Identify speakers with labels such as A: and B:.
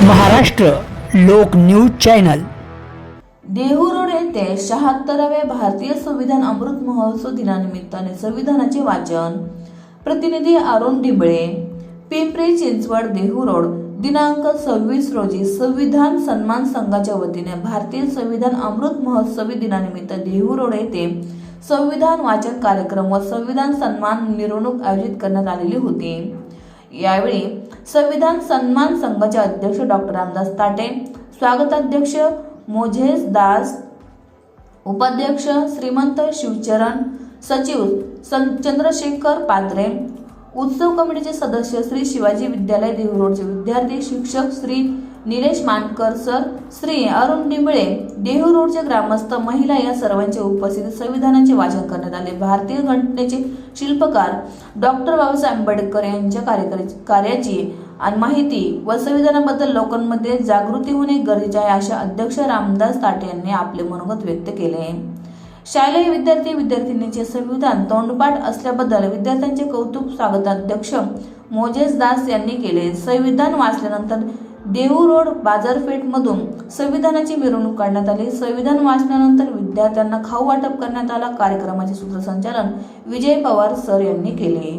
A: महाराष्ट्र लोक news channel
B: Dehu Road येथे 76व्या भारतीय संविधान अमृत महोत्सव दिनानिमित्ताने संविधानाचे वाचन. प्रतिनिधी अरुण डिंबळे, पिंपरी चिंचवड. देहूरोड दिनांक 26 रोजी संविधान सन्मान संघाच्या वतीने भारतीय संविधान अमृत महोत्सवी दिनानिमित्त देहूरोड येथे संविधान वाचन कार्यक्रम व संविधान सन्मान मिरवणूक आयोजित करण्यात आलेली होती. यावेळी संविधान सन्मान संघाचे अध्यक्ष डॉक्टर रामदास ताटे, स्वागताध्यक्ष मोझेस दास, उपाध्यक्ष श्रीमंत शिवचरण, सचिव चंद्रशेखर पात्रे, उत्सव कमिटीचे सदस्य श्री शिवाजी विद्यालय देहूरोडचे विद्यार्थी शिक्षक श्री निलेश मानकर सर, श्री अरुण डिंबळे, देहूरोडचे ग्रामस्थ, महिला या सर्वांच्या उपस्थितीत संविधानाचे वाचन करण्यात आले. भारतीय घटनेचे शिल्पकार डॉक्टर बाबासाहेब आंबेडकर यांच्या कार्याची आणि माहिती व संविधानाबद्दल लोकांमध्ये जागृती होणे गरजेचे आहे, अशा अध्यक्ष रामदास ताटे यांनी आपले मनोगत व्यक्त केले. शालेय विद्यार्थी विद्यार्थिनीचे संविधान तोंडपाठ असल्याबद्दल विद्यार्थ्यांचे कौतुक स्वागताध्यक्ष मोझेस दास यांनी केले. संविधान वाचल्यानंतर देहूरोड बाजारपेठमधून संविधानाची मिरवणूक काढण्यात आली. संविधान वाचनानंतर विद्यार्थ्यांना खाऊ वाटप करण्यात आला. कार्यक्रमाचे सूत्रसंचालन विजय पवार सर यांनी केले.